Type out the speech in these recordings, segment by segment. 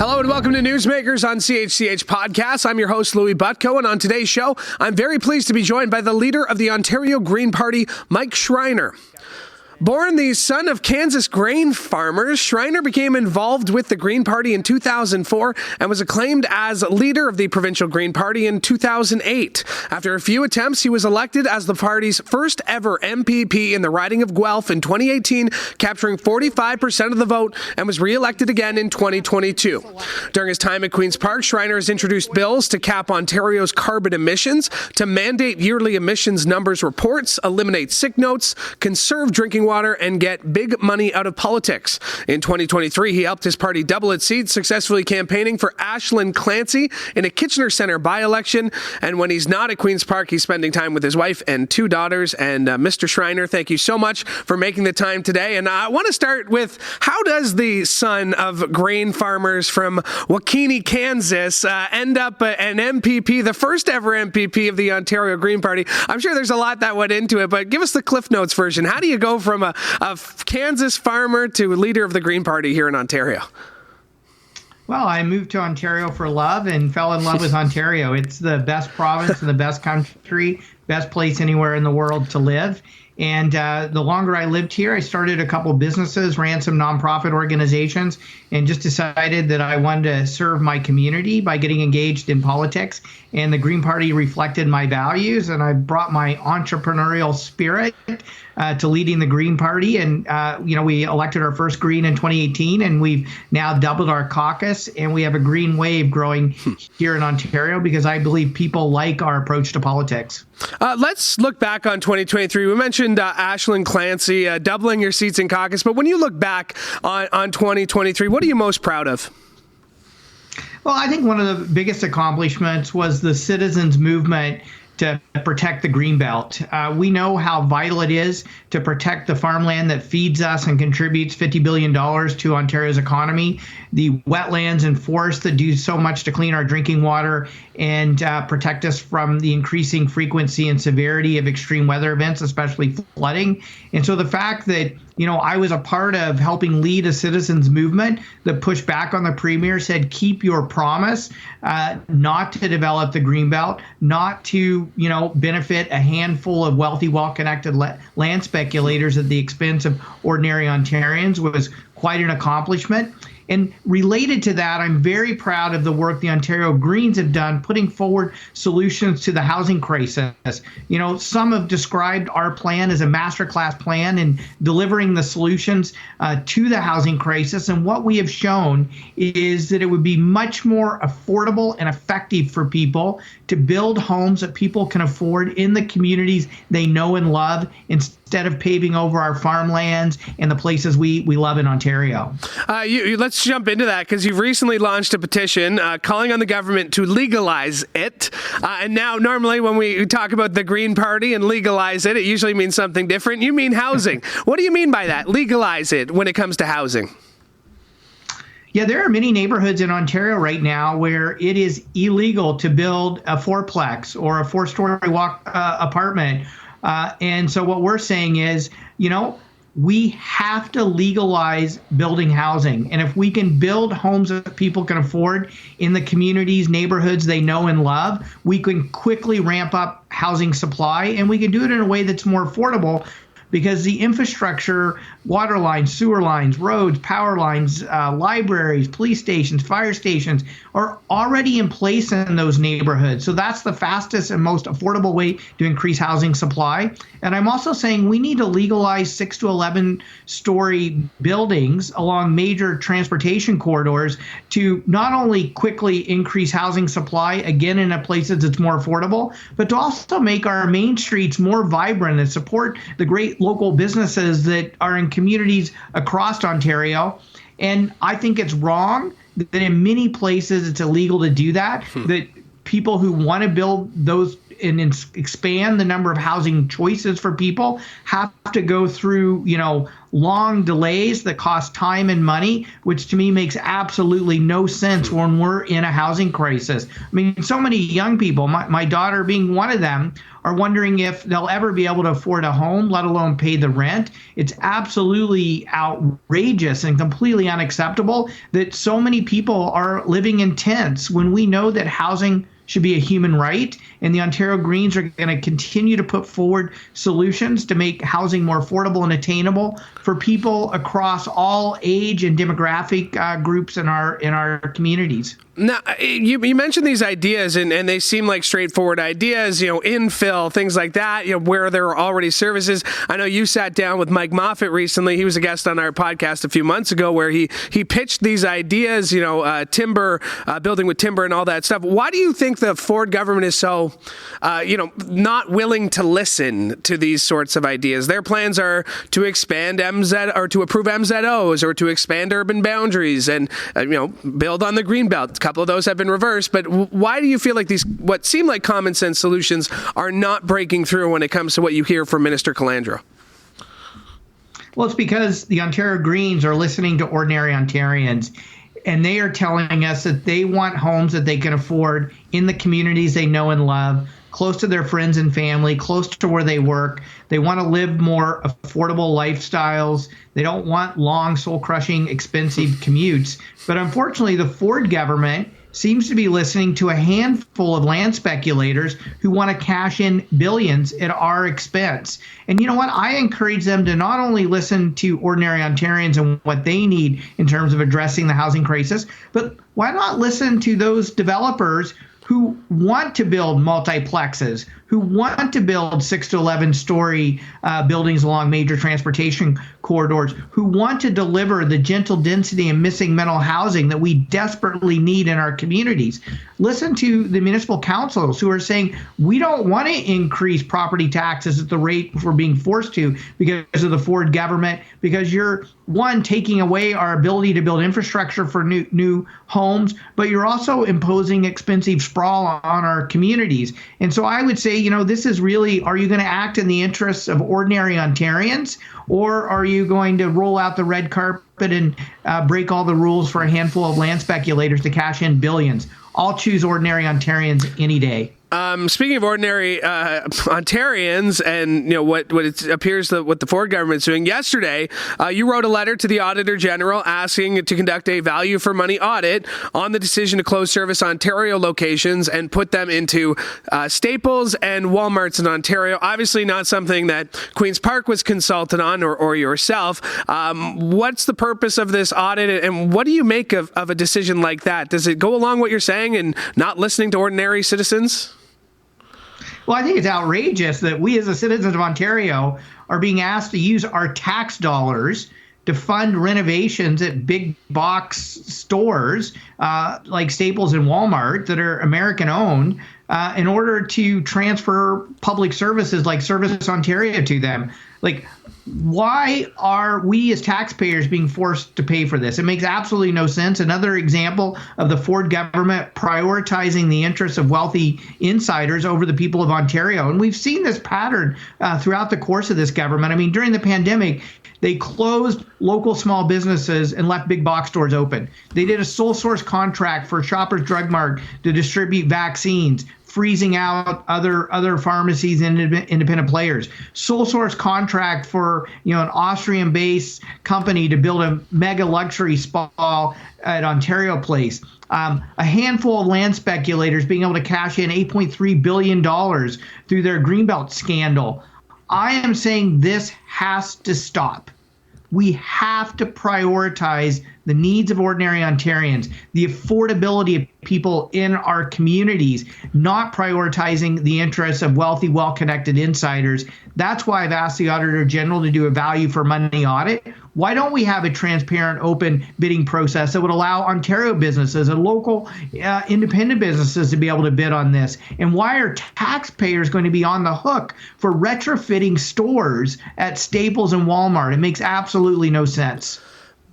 Hello and welcome to Newsmakers on CHCH Podcast. I'm your host, Louie Butko, and on today's show, I'm very pleased to be joined by the leader of the Ontario Green Party, Mike Schreiner. Born the son of Kansas grain farmers, Schreiner became involved with the Green Party in 2004 and was acclaimed as leader of the provincial Green Party in 2008. After a few attempts, he was elected as the party's first ever MPP in the riding of Guelph in 2018, capturing 45% of the vote, and was re-elected again in 2022. During his time at Queen's Park, Schreiner has introduced bills to cap Ontario's carbon emissions, to mandate yearly emissions numbers reports, eliminate sick notes, conserve drinking water, and get big money out of politics. In 2023, he helped his party double its seats, successfully campaigning for Ashland Clancy in a Kitchener Centre by-election. And when he's not at Queen's Park, he's spending time with his wife and two daughters. And Mr. Schreiner, thank you so much for making the time today. And I want to start with, how does the son of grain farmers from Wakini, Kansas, end up an MPP, the first ever MPP of the Ontario Green Party? I'm sure there's a lot that went into it, but give us the Cliff Notes version. How do you go from a Kansas farmer to leader of the Green Party here in Ontario? Well, I moved to Ontario for love and fell in love with Ontario. It's the best province and the best country, best place anywhere in the world to live. And the longer I lived here, I started a couple businesses, ran some nonprofit organizations, and just decided that I wanted to serve my community by getting engaged in politics. And the Green Party reflected my values, and I brought my entrepreneurial spirit to leading the Green Party. And, we elected our first Green in 2018, and we've now doubled our caucus, and we have a green wave growing here in Ontario because I believe people like our approach to politics. Let's look back on 2023. We mentioned Ashland Clancy doubling your seats in caucus, but when you look back on 2023, what are you most proud of? Well, I think one of the biggest accomplishments was the citizens' movement to protect the Greenbelt. We know how vital it is to protect the farmland that feeds us and contributes $50 billion to Ontario's economy, the wetlands and forests that do so much to clean our drinking water and protect us from the increasing frequency and severity of extreme weather events, especially flooding. And so the fact that I was a part of helping lead a citizens movement that pushed back on the premier, said, keep your promise, not to develop the Greenbelt, not to, benefit a handful of wealthy, well-connected land speculators at the expense of ordinary Ontarians, was quite an accomplishment. And related to that, I'm very proud of the work the Ontario Greens have done, putting forward solutions to the housing crisis. Some have described our plan as a masterclass plan in delivering the solutions to the housing crisis. And what we have shown is that it would be much more affordable and effective for people to build homes that people can afford in the communities they know and love, instead of paving over our farmlands and the places we love in Ontario. Let's jump into that, because you've recently launched a petition calling on the government to legalize it. And now, normally when we talk about the Green Party and legalize it, it usually means something different. You mean housing. What do you mean by that? Legalize it when it comes to housing. Yeah, there are many neighborhoods in Ontario right now where it is illegal to build a fourplex or a four-story apartment. And so what we're saying is, we have to legalize building housing. And if we can build homes that people can afford in the communities, neighborhoods they know and love, we can quickly ramp up housing supply, and we can do it in a way that's more affordable, because the infrastructure, water lines, sewer lines, roads, power lines, libraries, police stations, fire stations are already in place in those neighborhoods. So that's the fastest and most affordable way to increase housing supply. And I'm also saying we need to legalize 6 to 11-story buildings along major transportation corridors to not only quickly increase housing supply, again, in places that's more affordable, but to also make our main streets more vibrant and support the great local businesses that are in communities across Ontario. And I think it's wrong that in many places it's illegal to do that, that people who want to build those and expand the number of housing choices for people have to go through, long delays that cost time and money, which to me makes absolutely no sense when we're in a housing crisis. I mean, so many young people, my daughter being one of them, are wondering if they'll ever be able to afford a home, let alone pay the rent. It's absolutely outrageous and completely unacceptable that so many people are living in tents when we know that housing should be a human right. And the Ontario Greens are going to continue to put forward solutions to make housing more affordable and attainable for people across all age and demographic groups in our communities. Now, you mentioned these ideas, and they seem like straightforward ideas, infill, things like that, where there are already services. I know you sat down with Mike Moffat recently. He was a guest on our podcast a few months ago where he pitched these ideas, timber, building with timber and all that stuff. Why do you think the Ford government is so, not willing to listen to these sorts of ideas? Their plans are to expand or to approve MZOs or to expand urban boundaries and, build on the Greenbelt. A couple of those have been reversed, but why do you feel like these, what seem like common sense solutions, are not breaking through when it comes to what you hear from Minister Calandra? Well, it's because the Ontario Greens are listening to ordinary Ontarians, and they are telling us that they want homes that they can afford in the communities they know and love, close to their friends and family, close to where they work. They want to live more affordable lifestyles. They don't want long, soul-crushing, expensive commutes. But unfortunately, the Ford government seems to be listening to a handful of land speculators who want to cash in billions at our expense. And you know what? I encourage them to not only listen to ordinary Ontarians and what they need in terms of addressing the housing crisis, but why not listen to those developers who want to build multiplexes, who want to build 6 to 11-story buildings along major transportation corridors, who want to deliver the gentle density and missing mental housing that we desperately need in our communities. Listen to the municipal councils who are saying, we don't want to increase property taxes at the rate we're being forced to because of the Ford government, because you're, one, taking away our ability to build infrastructure for new homes, but you're also imposing expensive sprawl on our communities. And so I would say, this is really, are you going to act in the interests of ordinary Ontarians, or are you going to roll out the red carpet and break all the rules for a handful of land speculators to cash in billions? I'll choose ordinary Ontarians any day. Speaking of ordinary Ontarians and what it appears that what the Ford government's doing, yesterday you wrote a letter to the Auditor General asking to conduct a value for money audit on the decision to close Service Ontario locations and put them into Staples and Walmarts in Ontario. Obviously not something that Queen's Park was consulted on or yourself. What's the purpose of this audit, and what do you make of a decision like that? Does it go along what you're saying and not listening to ordinary citizens? Well, I think it's outrageous that we as the citizens of Ontario are being asked to use our tax dollars to fund renovations at big box stores like Staples and Walmart that are American owned in order to transfer public services like Service Ontario to them. Like, why are we as taxpayers being forced to pay for this? It makes absolutely no sense. Another example of the Ford government prioritizing the interests of wealthy insiders over the people of Ontario. And we've seen this pattern throughout the course of this government. I mean, during the pandemic, they closed local small businesses and left big box stores open. They did a sole source contract for Shoppers Drug Mart to distribute vaccines, freezing out other pharmacies and independent players. Sole source contract for an Austrian-based company to build a mega luxury spa at Ontario Place. A handful of land speculators being able to cash in $8.3 billion through their Greenbelt scandal. I am saying this has to stop. We have to prioritize the needs of ordinary Ontarians, the affordability of people in our communities, not prioritizing the interests of wealthy, well-connected insiders. That's why I've asked the Auditor General to do a value for money audit. Why don't we have a transparent, open bidding process that would allow Ontario businesses and local independent businesses to be able to bid on this? And why are taxpayers going to be on the hook for retrofitting stores at Staples and Walmart? It makes absolutely no sense.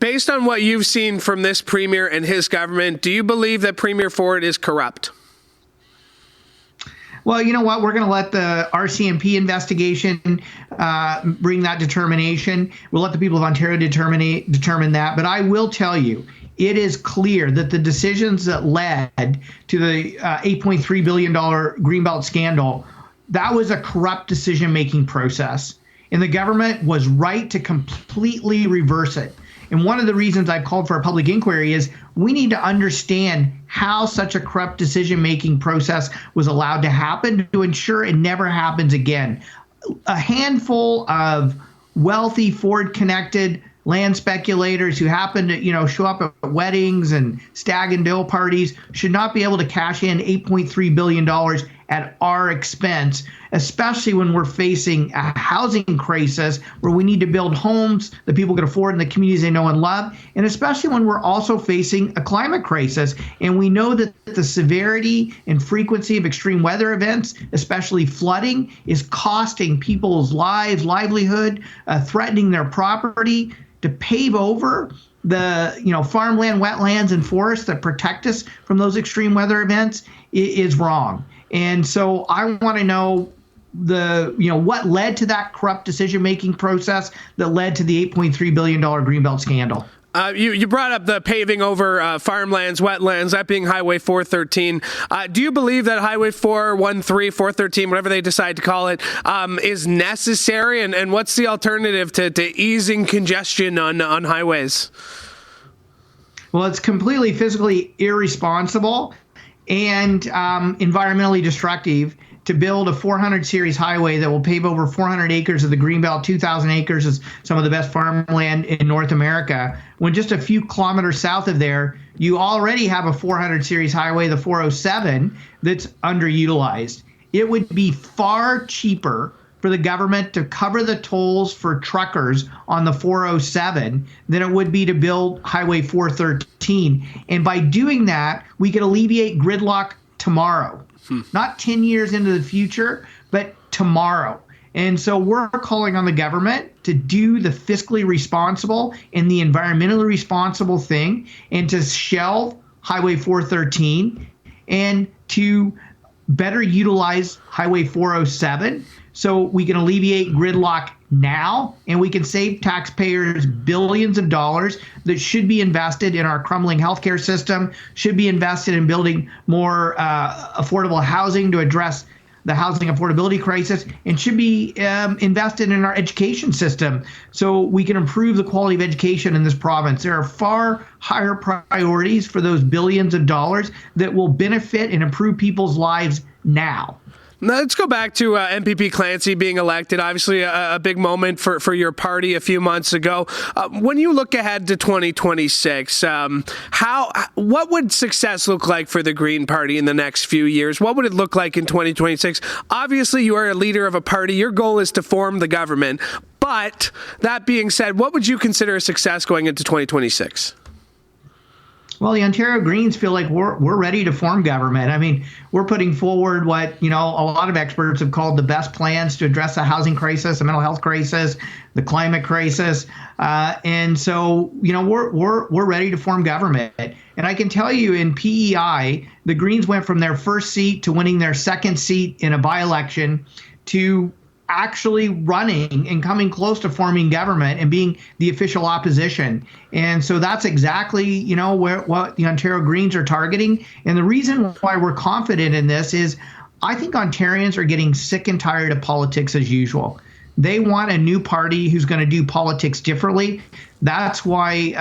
Based on what you've seen from this premier and his government, do you believe that Premier Ford is corrupt? Well, you know what? We're going to let the RCMP investigation bring that determination. We'll let the people of Ontario determine that. But I will tell you, it is clear that the decisions that led to the $8.3 billion Greenbelt scandal that was a corrupt decision-making process. And the government was right to completely reverse it. And one of the reasons I've called for a public inquiry is we need to understand how such a corrupt decision-making process was allowed to happen to ensure it never happens again. A handful of wealthy, forward-connected land speculators who happen to, show up at weddings and stag and dill parties should not be able to cash in $8.3 billion at our expense, especially when we're facing a housing crisis where we need to build homes that people can afford in the communities they know and love, and especially when we're also facing a climate crisis. And we know that the severity and frequency of extreme weather events, especially flooding, is costing people's lives, livelihood, threatening their property. To pave over the farmland, wetlands, and forests that protect us from those extreme weather events is wrong. And so I want to know what led to that corrupt decision-making process that led to the $8.3 billion Greenbelt scandal. You brought up the paving over farmlands, wetlands, that being Highway 413. Do you believe that Highway 413, 413, whatever they decide to call it, is necessary? And what's the alternative to easing congestion on highways? Well, it's completely physically irresponsible and environmentally destructive to build a 400 series highway that will pave over 400 acres of the Greenbelt. 2,000 acres is some of the best farmland in North America, when just a few kilometers south of there, you already have a 400 series highway, the 407, that's underutilized. It would be far cheaper for the government to cover the tolls for truckers on the 407 than it would be to build Highway 413. And by doing that, we could alleviate gridlock tomorrow. Not 10 years into the future, but tomorrow. And so we're calling on the government to do the fiscally responsible and the environmentally responsible thing, and to shelve Highway 413 and to better utilize Highway 407 so we can alleviate gridlock now, and we can save taxpayers billions of dollars that should be invested in our crumbling healthcare system, should be invested in building more affordable housing to address the housing affordability crisis, and should be invested in our education system so we can improve the quality of education in this province. There are far higher priorities for those billions of dollars that will benefit and improve people's lives now. Now, let's go back to MPP Clancy being elected. Obviously, a big moment for your party a few months ago. When you look ahead to 2026, what would success look like for the Green Party in the next few years? What would it look like in 2026? Obviously, you are a leader of a party. Your goal is to form the government. But that being said, what would you consider a success going into 2026? Well, the Ontario Greens feel like we're ready to form government. I mean, we're putting forward what, a lot of experts have called the best plans to address the housing crisis, the mental health crisis, the climate crisis. And so, we're ready to form government. And I can tell you in PEI, the Greens went from their first seat to winning their second seat in a by-election to actually running and coming close to forming government and being the official opposition. And so that's exactly, what the Ontario Greens are targeting. And the reason why we're confident in this is I think Ontarians are getting sick and tired of politics as usual. They want a new party who's going to do politics differently. That's why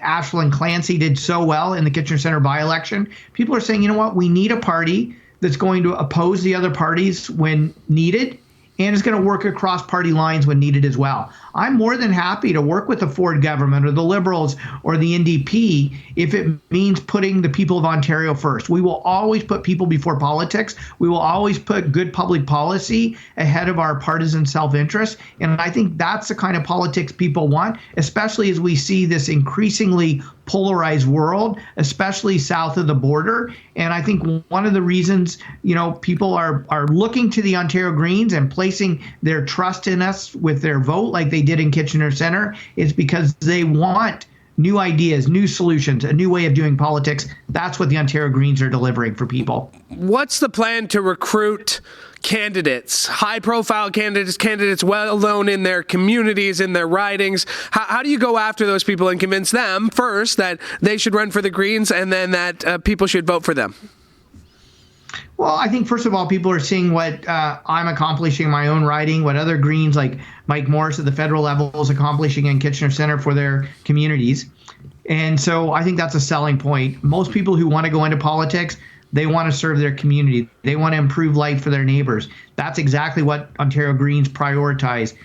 Ashland Clancy did so well in the Kitchener Centre by-election. People are saying, we need a party that's going to oppose the other parties when needed, and is going to work across party lines when needed as well. I'm more than happy to work with the Ford government or the Liberals or the NDP if it means putting the people of Ontario first. We will always put people before politics. We will always put good public policy ahead of our partisan self-interest. And I think that's the kind of politics people want, especially as we see this increasingly polarized world, especially south of the border. And I think one of the reasons, people are looking to the Ontario Greens and placing their trust in us with their vote like they did in Kitchener Centre is because they want new ideas, new solutions, a new way of doing politics. That's what the Ontario Greens are delivering for people. What's the plan to recruit candidates, high-profile candidates well known in their communities, in their ridings? How do you go after those people and convince them first that they should run for the Greens and then that people should vote for them? Well, I think, first of all, people are seeing what I'm accomplishing in my own riding, what other Greens like Mike Morris at the federal level is accomplishing in Kitchener Center for their communities. And so I think that's a selling point. Most people who want to go into politics, they want to serve their community. They want to improve life for their neighbors. That's exactly what Ontario Greens prioritize.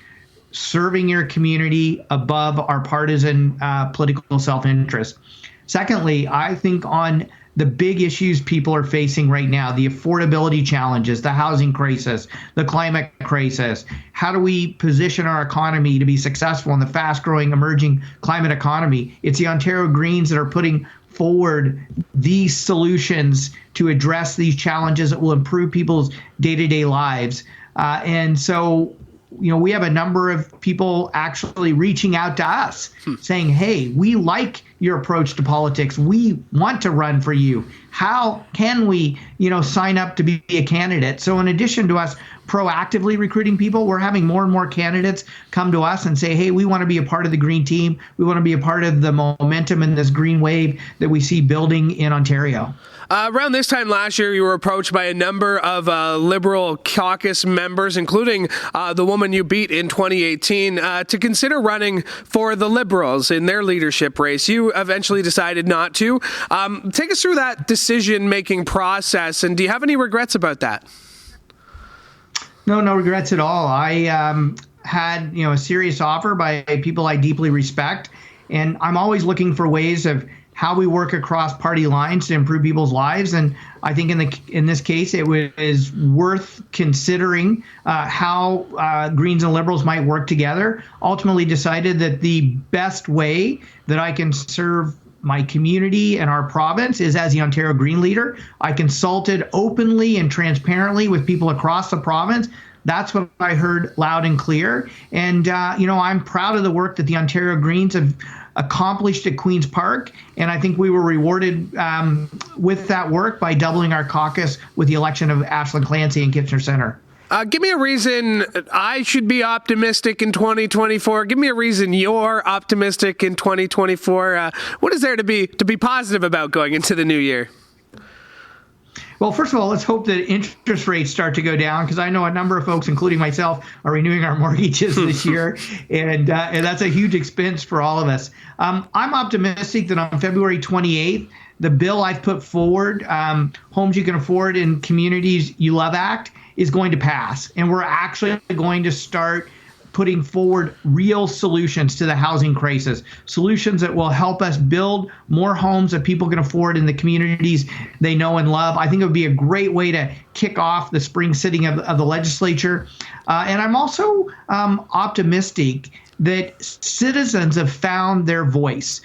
Serving your community above our partisan political self-interest. Secondly, I think on the big issues people are facing right now, the affordability challenges, the housing crisis, the climate crisis. How do we position our economy to be successful in the fast-growing, emerging climate economy? It's the Ontario Greens that are putting forward these solutions to address these challenges that will improve people's day-to-day lives. And so, we have a number of people actually reaching out to us saying, hey, we like your approach to politics. We want to run for you. How can we, sign up to be a candidate? So in addition to us proactively recruiting people, we're having more and more candidates come to us and say, hey, we want to be a part of the Green team. We want to be a part of the momentum in this green wave that we see building in Ontario. Around this time last year, you were approached by a number of Liberal caucus members, including the woman you beat in 2018, to consider running for the Liberals in their leadership race. You eventually decided not to. Take us through that decision-making process, and do you have any regrets about that? No regrets at all. I had a serious offer by people I deeply respect, and I'm always looking for ways of how we work across party lines to improve people's lives. And I think in this case, it was worth considering how Greens and Liberals might work together. Ultimately decided that the best way that I can serve my community and our province is as the Ontario Green leader. I consulted openly and transparently with people across the province. That's what I heard loud and clear. And, I'm proud of the work that the Ontario Greens have accomplished at Queen's Park. And I think we were rewarded with that work by doubling our caucus with the election of Ashland Clancy in Kitchener Center. Give me a reason I should be optimistic in 2024. Give me a reason you're optimistic in 2024. What is there to be positive about going into the new year? Well, first of all, let's hope that interest rates start to go down, because I know a number of folks, including myself, are renewing our mortgages this year, and that's a huge expense for all of us. I'm optimistic that on February 28th, the bill I've put forward, Homes You Can Afford in Communities You Love Act, is going to pass, and we're actually going to start putting forward real solutions to the housing crisis, solutions that will help us build more homes that people can afford in the communities they know and love. I think it would be a great way to kick off the spring sitting of the legislature. And I'm also optimistic that citizens have found their voice.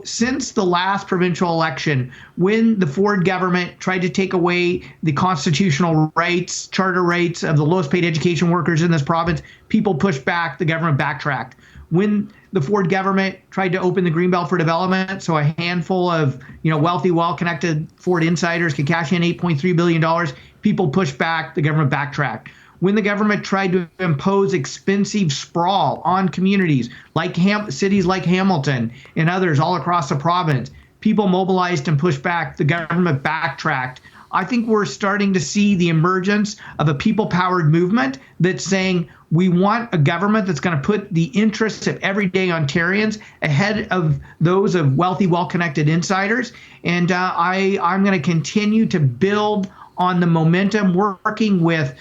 Since the last provincial election, when the Ford government tried to take away the constitutional rights, charter rights of the lowest paid education workers in this province, people pushed back, the government backtracked. When the Ford government tried to open the Greenbelt for development, so a handful of wealthy, well-connected Ford insiders could cash in $8.3 billion, people pushed back, the government backtracked. When the government tried to impose expensive sprawl on communities like cities like Hamilton and others all across the province, people mobilized and pushed back, the government backtracked. I think we're starting to see the emergence of a people-powered movement that's saying we want a government that's going to put the interests of everyday Ontarians ahead of those of wealthy, well-connected insiders. And I'm going to continue to build on the momentum, working with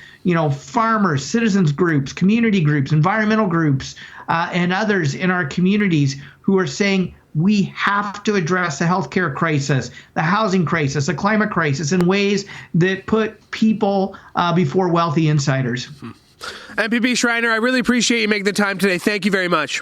farmers, citizens groups, community groups, environmental groups, and others in our communities who are saying we have to address the healthcare crisis, the housing crisis, the climate crisis in ways that put people before wealthy insiders. MPP Schreiner, I really appreciate you making the time today. Thank you very much.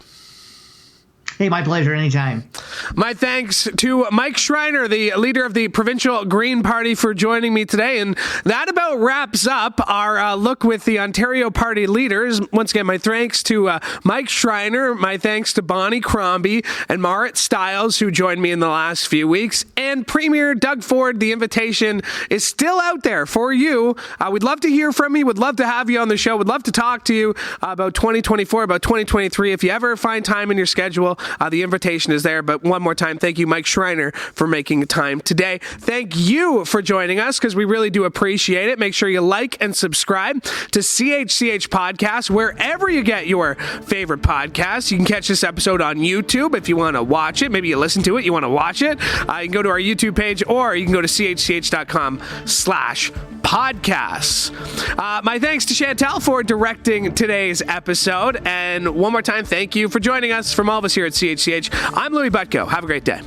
Hey, my pleasure. Anytime. My thanks to Mike Schreiner, the leader of the Provincial Green Party, for joining me today. And that about wraps up our look with the Ontario Party leaders. Once again, my thanks to Mike Schreiner, my thanks to Bonnie Crombie and Marit Stiles, who joined me in the last few weeks. And Premier Doug Ford, the invitation is still out there for you. We'd love to hear from you. Would love to have you on the show. Would love to talk to you about 2024, about 2023. If you ever find time in your schedule, the invitation is there. But one more time, thank you, Mike Schreiner, for making time today. Thank you for joining us, because we really do appreciate it. Make sure you like and subscribe to CHCH Podcast wherever you get your favorite podcasts. You can catch this episode on YouTube if you want to watch it. Maybe you listen to it, you want to watch it. You can go to our YouTube page, or you can go to chch.com/podcasts. My thanks to Chantel for directing today's episode. And one more time, thank you for joining us. From all of us here at CHCH, I'm Louie Butko. Have a great day.